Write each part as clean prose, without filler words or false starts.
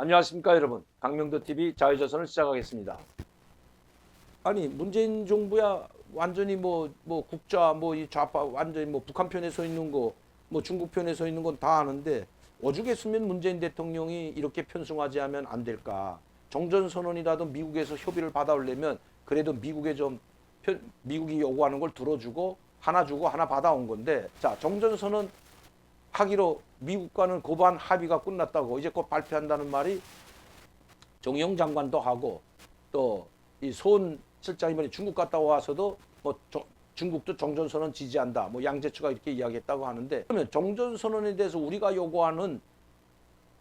안녕하십니까 여러분. 강명도TV 자유조선을 시작하겠습니다. 아니 문재인 정부야 완전히 국자 이 좌파 완전히 북한 편에 서 있는 거 중국 편에 서 있는 건 다 아는데 오죽했으면 문재인 대통령이 이렇게 편승하지 하면 안 될까. 정전선언이라도 미국에서 협의를 받아오려면 그래도 미국이 요구하는 걸 들어주고 하나 주고 하나 받아온 건데, 자 정전선언 하기로 미국과는 고반 합의가 끝났다고 이제 곧 발표한다는 말이 정의용 장관도 하고, 또 이 손 실장 이번에 중국 갔다 와서도 중국도 정전선언 지지한다 양재추가 이렇게 이야기했다고 하는데, 그러면 정전선언에 대해서 우리가 요구하는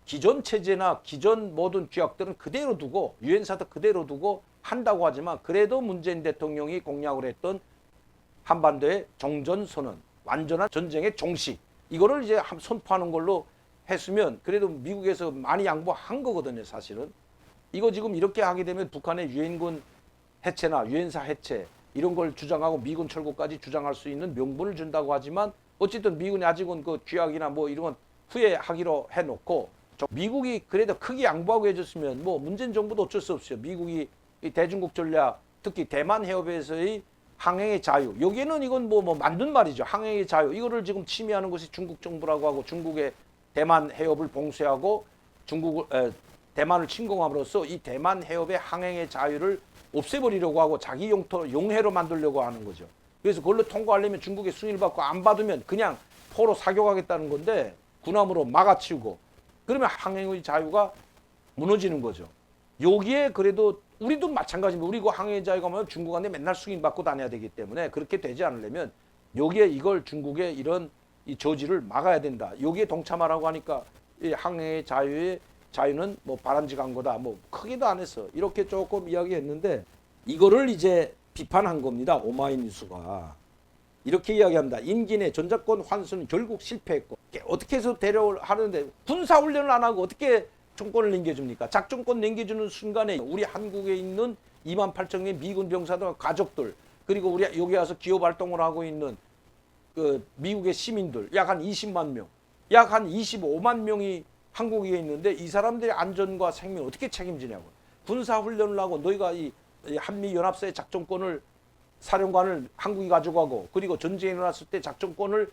기존 체제나 기존 모든 규약들은 그대로 두고 유엔사도 그대로 두고 한다고 하지만, 그래도 문재인 대통령이 공약을 했던 한반도의 정전선언, 완전한 전쟁의 종식, 이거를 이제 선포하는 걸로 했으면 그래도 미국에서 많이 양보한 거거든요. 사실은 이거 지금 이렇게 하게 되면 북한의 유엔군 해체나 유엔사 해체 이런 걸 주장하고 미군 철거까지 주장할 수 있는 명분을 준다고 하지만, 어쨌든 미군이 아직은 그 규약이나 이런 건 후회하기로 해놓고, 미국이 그래도 크게 양보하고 해줬으면 문재인 정부도 어쩔 수 없어요. 미국이 이 대중국 전략, 특히 대만 해협에서의 항행의 자유, 여기는 이건 만든 말이죠. 항행의 자유, 이거를 지금 침해하는 것이 중국 정부라고 하고, 중국의 대만 해협을 봉쇄하고 대만을 침공함으로써 이 대만 해협의 항행의 자유를 없애버리려고 하고 자기 용해로 만들려고 하는 거죠. 그래서 그걸로 통과하려면 중국의 승인을 받고, 안 받으면 그냥 포로 사격하겠다는 건데, 군함으로 막아치우고, 그러면 항행의 자유가 무너지는 거죠. 여기에 그래도 우리도 마찬가지입니다. 우리 그 항해의 자유가 중국한테 맨날 승인받고 다녀야 되기 때문에, 그렇게 되지 않으려면 여기에 이걸 중국의 이런 이 저지를 막아야 된다. 여기에 동참하라고 하니까 이 항해의 자유는 바람직한 거다. 크게도 안 했어. 이렇게 조금 이야기했는데, 이거를 이제 비판한 겁니다. 오마이뉴스가 이렇게 이야기합니다. 임기 내 전작권 환수는 결국 실패했고, 어떻게 해서 하는데 군사훈련을 안 하고 어떻게 정권을 넘겨줍니까? 작전권 넘겨주는 순간에 우리 한국에 있는 28,000의 미군 병사들 가족들, 그리고 우리 여기 와서 기업 활동을 하고 있는 그 미국의 시민들 약 한 20만 명, 약 한 25만 명이 한국에 있는데, 이 사람들의 안전과 생명 어떻게 책임지냐고. 군사훈련을 하고 너희가 이 한미연합사의 작전권을, 사령관을 한국이 가져가고, 그리고 전쟁이 일어났을 때 작전권을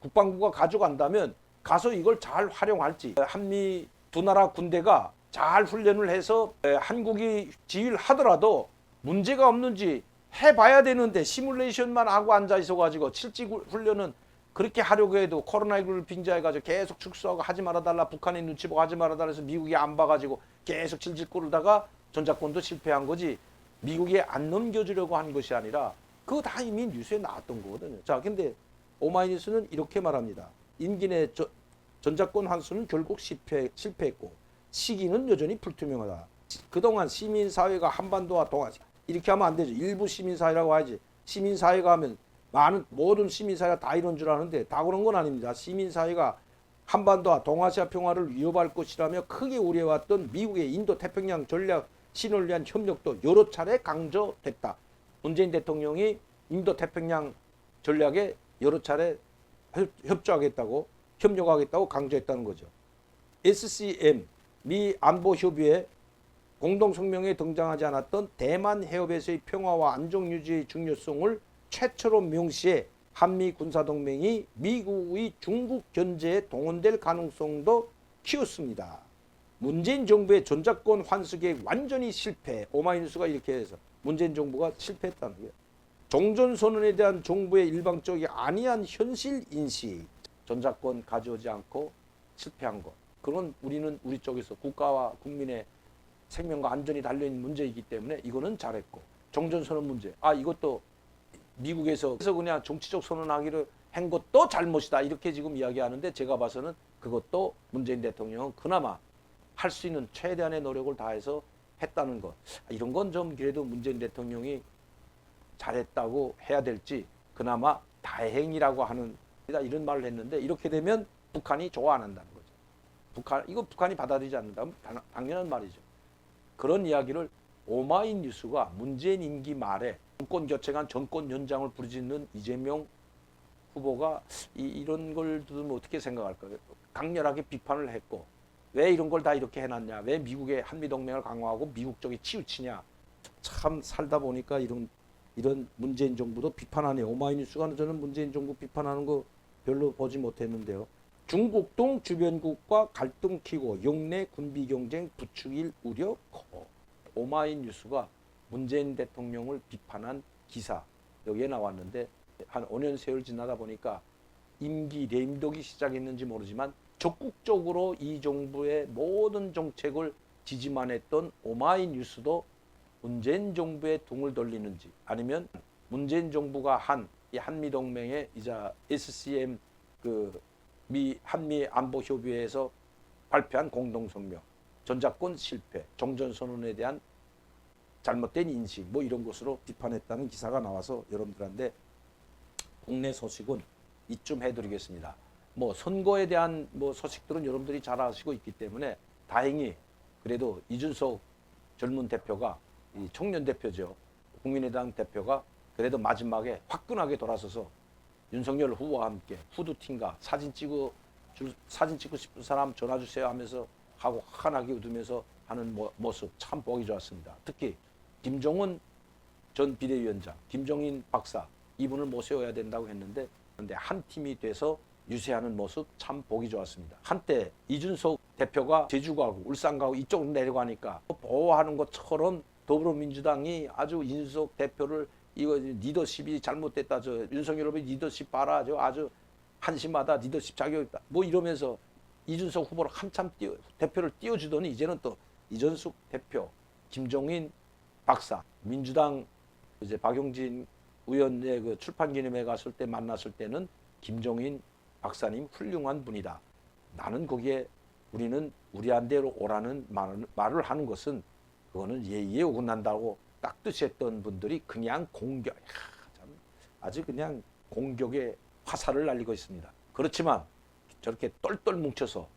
국방부가 가져간다면 가서 이걸 잘 활용할지, 한미 두 나라 군대가 잘 훈련을 해서 한국이 지휘를 하더라도 문제가 없는지 해봐야 되는데, 시뮬레이션만 하고 앉아 있어가지고 실지 훈련은 그렇게 하려고 해도 코로나19를 빙자해가지고 계속 축소하고 하지 말아달라, 북한의 눈치 보고 하지 말아달라 해서 미국이 안 봐가지고 계속 질질 끌다가 전작권도 실패한 거지, 미국에 안 넘겨주려고 한 것이 아니라 그거 다 이미 뉴스에 나왔던 거거든요. 자, 근데 오마이뉴스는 이렇게 말합니다. 임기 내 전작권 환수는 결국 실패했고 시기는 여전히 불투명하다. 그동안 시민사회가 한반도와 동아, 이렇게 하면 안 되죠. 일부 시민사회라고 하지. 시민사회가 하면 모든 시민사회가 다 이런 줄 아는데 다 그런 건 아닙니다. 시민사회가 한반도와 동아시아 평화를 위협할 것이라며 크게 우려해왔던 미국의 인도태평양 전략 신호를 위한 협력도 여러 차례 강조됐다. 문재인 대통령이 인도태평양 전략에 여러 차례 협력하겠다고 강조했다는 거죠. SCM, 미 안보협의회 공동성명에 등장하지 않았던 대만 해협에서의 평화와 안정 유지의 중요성을 최초로 명시해 한미 군사동맹이 미국의 중국 견제에 동원될 가능성도 키웠습니다. 문재인 정부의 전작권 환수 계획 완전히 실패. 오마이뉴스가 이렇게 해서 문재인 정부가 실패했다는 거예요. 종전선언에 대한 정부의 일방적이 아니한 현실 인식, 전작권 가져오지 않고 실패한 것, 그건 우리 쪽에서 국가와 국민의 생명과 안전이 달려있는 문제이기 때문에 이거는 잘했고, 종전선언 문제, 이것도 미국에서 그냥 정치적 선언하기를 한 것도 잘못이다, 이렇게 지금 이야기하는데, 제가 봐서는 그것도 문재인 대통령은 그나마 할 수 있는 최대한의 노력을 다해서 했다는 것, 이런 건 좀 그래도 문재인 대통령이 잘했다고 해야 될지, 그나마 다행이라고 하는 이런 말을 했는데, 이렇게 되면 북한이 좋아 안 한다는 거죠. 북한이 받아들이지 않는다면 당연한 말이죠. 그런 이야기를 오마이뉴스가 문재인 임기 말에 정권 교체간 정권 연장을 부르짖는 이재명 후보가 이런 걸 들으면 어떻게 생각할까요? 강렬하게 비판을 했고, 왜 이런 걸 다 이렇게 해놨냐? 왜 미국의 한미동맹을 강화하고 미국 쪽에 치우치냐? 참 살다 보니까 이런 문재인 정부도 비판하네요. 오마이뉴스가 저는 문재인 정부 비판하는 거 별로 보지 못했는데요. 중국 등 주변국과 갈등 키고 영내 군비 경쟁 부추길 우려 커. 오마이뉴스가 문재인 대통령을 비판한 기사 여기에 나왔는데 한 5년 세월 지나다 보니까 임기 레임덕이 시작했는지 모르지만 적극적으로 이 정부의 모든 정책을 지지만 했던 오마이뉴스도 문재인 정부에 등을 돌리는지 아니면 문재인 정부가 한 이 한미동맹의 이자 SCM 그 한미 안보 협의회에서 발표한 공동성명, 전작권 실패, 종전선언에 대한 잘못된 인식 뭐 이런 것으로 비판했다는 기사가 나와서 여러분들한테 국내 소식은 이쯤 해드리겠습니다. 뭐 선거에 대한 뭐 소식들은 여러분들이 잘 아시고 있기 때문에 다행히 그래도 이준석 젊은 대표가 이 청년 대표죠. 국민의당 대표가 그래도 마지막에 화끈하게 돌아서서 윤석열 후보와 함께 후드팀과 사진 찍고 싶은 사람 전화 주세요 하면서 하고 환하게 웃으면서 하는 모습 참 보기 좋았습니다. 특히 김종은 전 비대위원장, 김종인 박사 이분을 모셔야 된다고 했는데 그런데 한 팀이 돼서 유세하는 모습 참 보기 좋았습니다. 한때 이준석 대표가 제주 가고 울산 가고 이쪽으로 내려가니까 보호하는 것처럼 더불어민주당이 아주 이준석 대표를 이거 리더십이 잘못됐다. 저 윤석열 후보 리더십 봐라. 저 아주 한심하다. 리더십 자격 있다. 뭐 이러면서 이준석 후보를 한참 대표를 띄워주더니 이제는 또 이준석 대표, 김종인 박사, 민주당 이제 박용진 의원의 그 출판 기념회 갔을 때 만났을 때는 김종인 박사님 훌륭한 분이다. 나는 거기에 우리는 우리한테로 오라는 말을 하는 것은 그거는 예의에 어긋난다고 딱 뜻했던 분들이 그냥 공격, 아주 그냥 공격의 화살을 날리고 있습니다. 그렇지만 저렇게 똘똘 뭉쳐서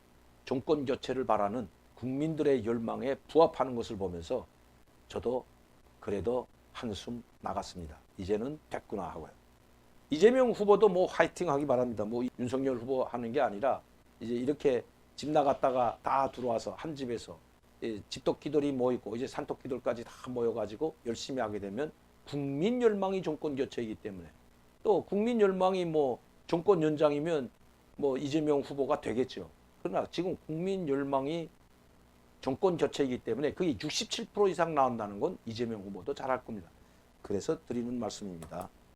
정권 교체를 바라는 국민들의 열망에 부합하는 것을 보면서 저도 그래도 한숨 나갔습니다. 이제는 됐구나 하고요. 이재명 후보도 뭐 화이팅 하기 바랍니다. 뭐 윤석열 후보 하는 게 아니라 이제 이렇게 집 나갔다가 다 들어와서 한 집에서 집토끼들이 모이고 이제 산토끼들까지 다 모여가지고 열심히 하게 되면 국민 열망이 정권 교체이기 때문에 또 국민 열망이 뭐 정권 연장이면 뭐 이재명 후보가 되겠죠. 그러나 지금 국민 열망이 정권 교체이기 때문에 그게 67% 이상 나온다는 건 이재명 후보도 잘할 겁니다. 그래서 드리는 말씀입니다.